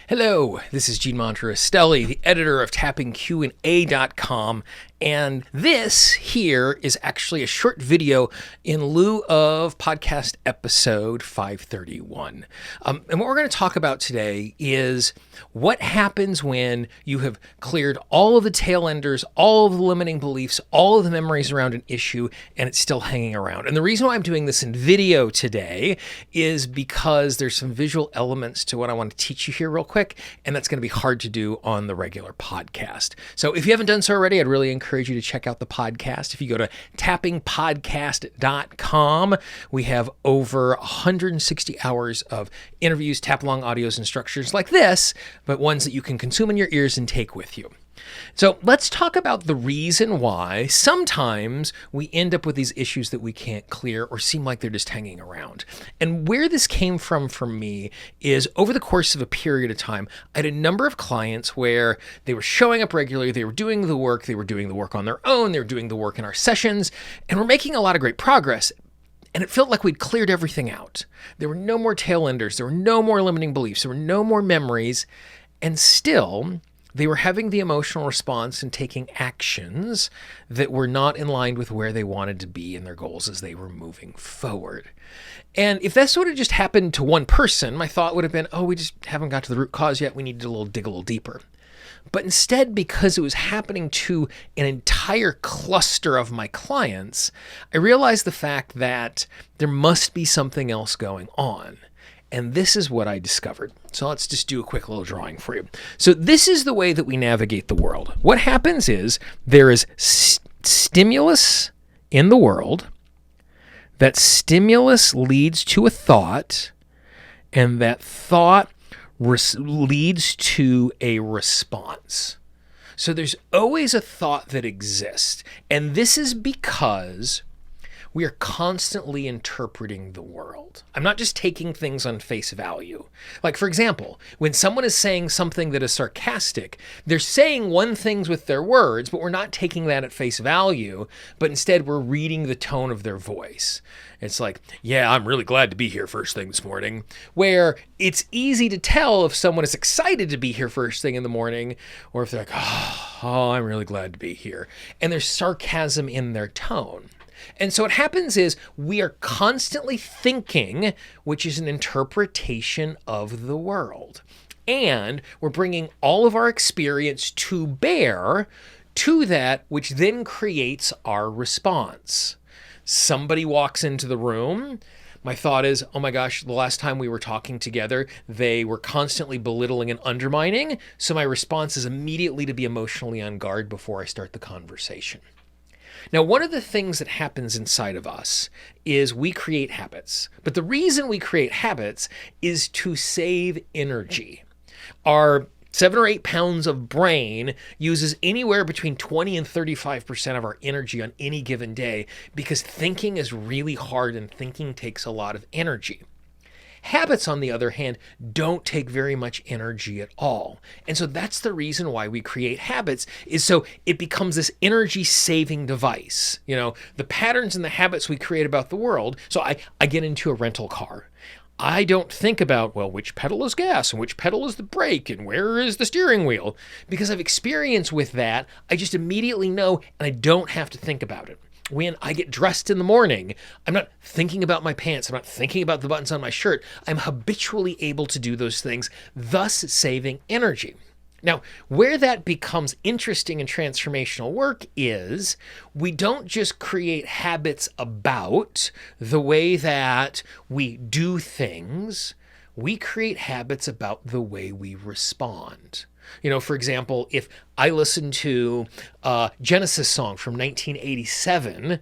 Hello, this is Gene Monterestelli, the editor of tappingqa.com, and this here is actually a short video in lieu of podcast episode 531. And what we're going to talk about today is what happens when you have cleared all of the tail enders, all of the limiting beliefs, all of the memories around an issue, and it's still hanging around. And the reason why I'm doing this in video today is because there's some visual elements to what I want to teach you here real quick, and that's going to be hard to do on the regular podcast. So if you haven't done so already, I'd really encourage you to check out the podcast. If you go to tappingpodcast.com, we have over 160 hours of interviews, tap-along audios, and structures like this, but ones that you can consume in your ears and take with you. So let's talk about the reason why sometimes we end up with these issues that we can't clear or seem like they're just hanging around. And where this came from for me is over the course of a period of time, I had a number of clients where they were showing up regularly, they were doing the work on their own, they were doing the work in our sessions, and we're making a lot of great progress. And it felt like we'd cleared everything out. There were no more tail enders, there were no more limiting beliefs, there were no more memories, and still they were having the emotional response and taking actions that were not in line with where they wanted to be in their goals as they were moving forward. And if this would have just happened to one person, my thought would have been, oh, we just haven't got to the root cause yet. We need to dig a little deeper. But instead, because it was happening to an entire cluster of my clients, I realized the fact that there must be something else going on. And this is what I discovered. So let's just do a quick little drawing for you. So this is the way that we navigate the world. What happens is there is stimulus in the world. That stimulus leads to a thought, and that thought leads to a response. So there's always a thought that exists. And this is because we are constantly interpreting the world. I'm not just taking things on face value. Like, for example, when someone is saying something that is sarcastic, they're saying one thing with their words, but we're not taking that at face value, but instead we're reading the tone of their voice. It's like, yeah, I'm really glad to be here first thing this morning, where it's easy to tell if someone is excited to be here first thing in the morning, or if they're like, oh, I'm really glad to be here. And there's sarcasm in their tone. And so what happens is we are constantly thinking, which is an interpretation of the world. And we're bringing all of our experience to bear to that, which then creates our response. Somebody walks into the room. My thought is, oh my gosh, the last time we were talking together, they were constantly belittling and undermining. So my response is immediately to be emotionally on guard before I start the conversation. Now, one of the things that happens inside of us is we create habits. But the reason we create habits is to save energy. Our 7 or 8 pounds of brain uses anywhere between 20 and 35% of our energy on any given day because thinking is really hard and thinking takes a lot of energy. Habits, on the other hand, don't take very much energy at all. And so that's the reason why we create habits, is so it becomes this energy saving device. You know, the patterns and the habits we create about the world. So I get into a rental car. I don't think about, well, which pedal is gas and which pedal is the brake and where is the steering wheel? Because I've experience with that, I just immediately know and I don't have to think about it. When I get dressed in the morning, I'm not thinking about my pants. I'm not thinking about the buttons on my shirt. I'm habitually able to do those things, thus saving energy. Now, where that becomes interesting and transformational work is we don't just create habits about the way that we do things. We create habits about the way we respond. You know, for example, if I listen to a Genesis song from 1987,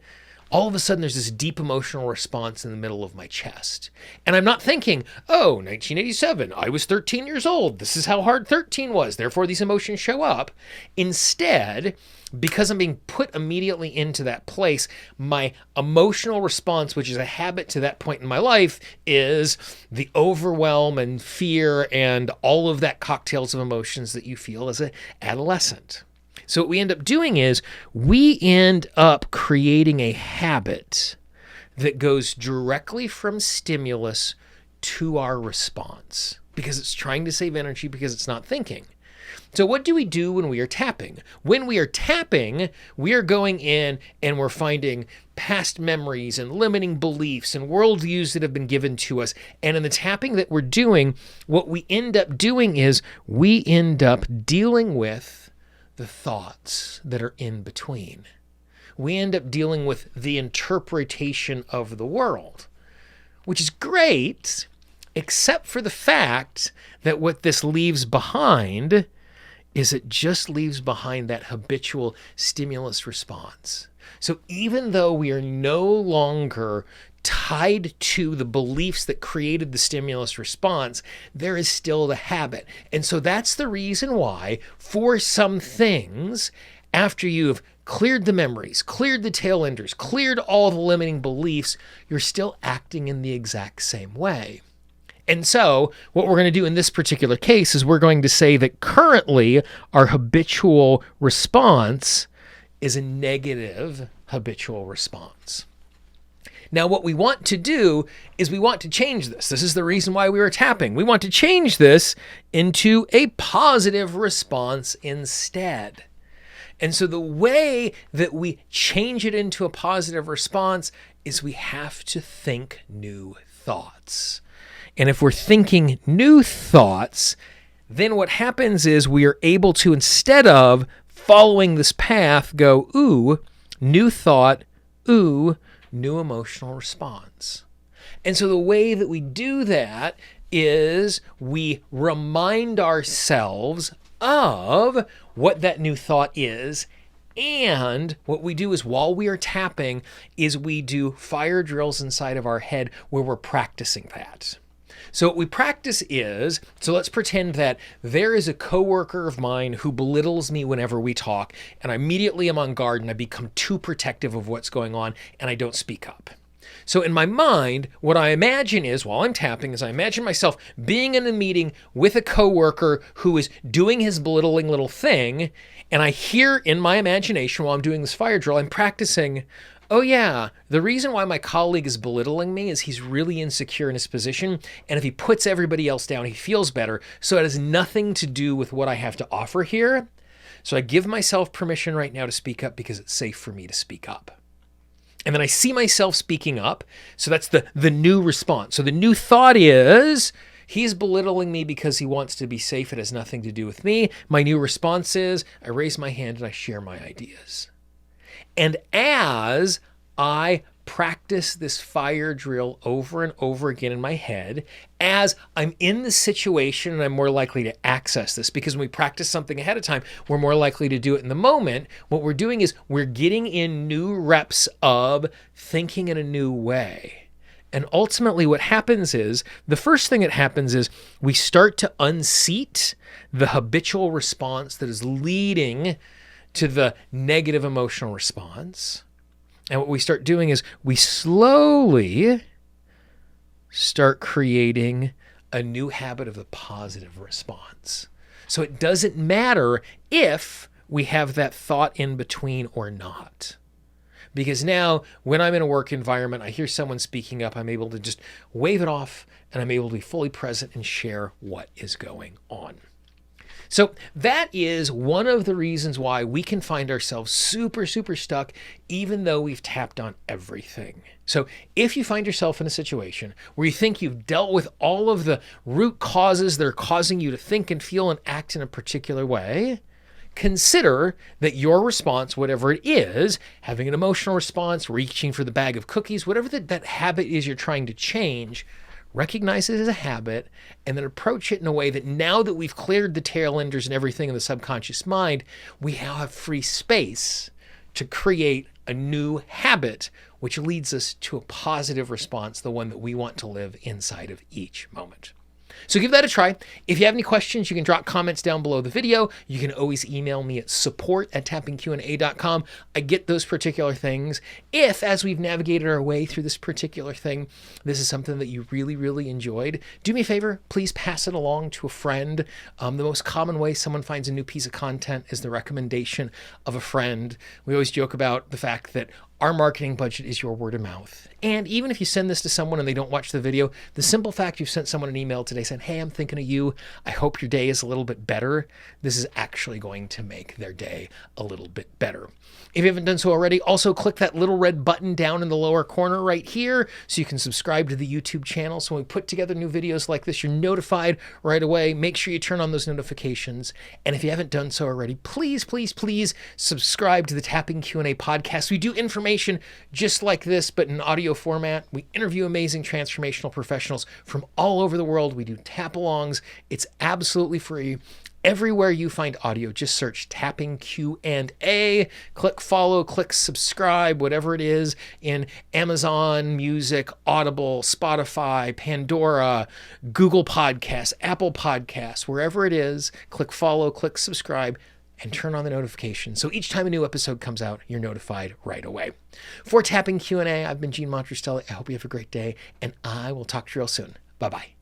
all of a sudden there's this deep emotional response in the middle of my chest. And I'm not thinking, oh, 1987, I was 13 years old. This is how hard 13 was. Therefore, these emotions show up. Instead, because I'm being put immediately into that place, my emotional response, which is a habit to that point in my life, is the overwhelm and fear and all of that cocktails of emotions that you feel as an adolescent. So what we end up doing is we end up creating a habit that goes directly from stimulus to our response. because it's trying to save energy because it's not thinking. So what do we do when we are tapping? When we are tapping, we are going in and we're finding past memories and limiting beliefs and worldviews that have been given to us. And in the tapping that we're doing, what we end up doing is we end up dealing with the thoughts that are in between. We end up dealing with the interpretation of the world, which is great, except for the fact that what this leaves behind is it just leaves behind that habitual stimulus response. So even though we are no longer tied to the beliefs that created the stimulus response, there is still the habit. And so that's the reason why for some things, after you've cleared the memories, cleared the tail enders, cleared all the limiting beliefs, you're still acting in the exact same way. And so what we're going to do in this particular case is we're going to say that currently our habitual response is a negative habitual response. Now, what we want to do is we want to change this. This is the reason why we were tapping. We want to change this into a positive response instead. And so the way that we change it into a positive response is we have to think new thoughts. And if we're thinking new thoughts, then what happens is we are able to, instead of following this path, go, ooh, new thought, ooh, new emotional response. And so the way that we do that is we remind ourselves of what that new thought is. And what we do is while we are tapping is we do fire drills inside of our head where we're practicing that. So what we practice is, so let's pretend that there is a coworker of mine who belittles me whenever we talk, and I immediately am on guard and I become too protective of what's going on and I don't speak up. So in my mind, what I imagine is, while I'm tapping, is I imagine myself being in a meeting with a coworker who is doing his belittling little thing, and I hear in my imagination while I'm doing this fire drill, I'm practicing, oh yeah, the reason why my colleague is belittling me is he's really insecure in his position, and if he puts everybody else down, he feels better, so it has nothing to do with what I have to offer here. So I give myself permission right now to speak up because it's safe for me to speak up. And then I see myself speaking up, so that's the new response. So the new thought is, he's belittling me because he wants to be safe, it has nothing to do with me. My new response is, I raise my hand and I share my ideas. And as I practice this fire drill over and over again in my head, as I'm in the situation and I'm more likely to access this, because when we practice something ahead of time, we're more likely to do it in the moment. What we're doing is we're getting in new reps of thinking in a new way. And ultimately what happens is, the first thing that happens is we start to unseat the habitual response that is leading to the negative emotional response. And what we start doing is we slowly start creating a new habit of the positive response. So it doesn't matter if we have that thought in between or not. Because now when I'm in a work environment, I hear someone speaking up, I'm able to just wave it off and I'm able to be fully present and share what is going on. So that is one of the reasons why we can find ourselves super stuck, even though we've tapped on everything. So if you find yourself in a situation where you think you've dealt with all of the root causes that are causing you to think and feel and act in a particular way, consider that your response, whatever it is, having an emotional response, reaching for the bag of cookies, whatever that habit is you're trying to change, recognize it as a habit, and then approach it in a way that now that we've cleared the tail enders and everything in the subconscious mind, we now have free space to create a new habit, which leads us to a positive response, the one that we want to live inside of each moment. So give that a try. If you have any questions, you can drop comments down below the video. You can always email me at support@tappingqna.com. I get those particular things. If, as we've navigated our way through this particular thing, this is something that you really enjoyed, do me a favor, please pass it along to a friend. The most common way someone finds a new piece of content is the recommendation of a friend. We always joke about the fact that Our marketing budget is your word of mouth. And even if you send this to someone and they don't watch the video, the simple fact you've sent someone an email today saying, hey, I'm thinking of you. I hope your day is a little bit better. This is actually going to make their day a little bit better. If you haven't done so already, also click that little red button down in the lower corner right here so you can subscribe to the YouTube channel. So when we put together new videos like this, you're notified right away. Make sure you turn on those notifications. And if you haven't done so already, please, please, please subscribe to the Tapping Q&A podcast. We do information just like this, but in audio format. We interview amazing transformational professionals from all over the world. We do tap-alongs. It's absolutely free. Everywhere you find audio, just search Tapping Q&A, click follow, click subscribe, whatever it is, in Amazon Music, Audible, Spotify, Pandora, Google Podcasts, Apple Podcasts, wherever it is, click follow, click subscribe, and turn on the notifications. So each time a new episode comes out, you're notified right away. For Tapping Q&A, I've been Gene Montrestelli. I hope you have a great day, and I will talk to you real soon. Bye-bye.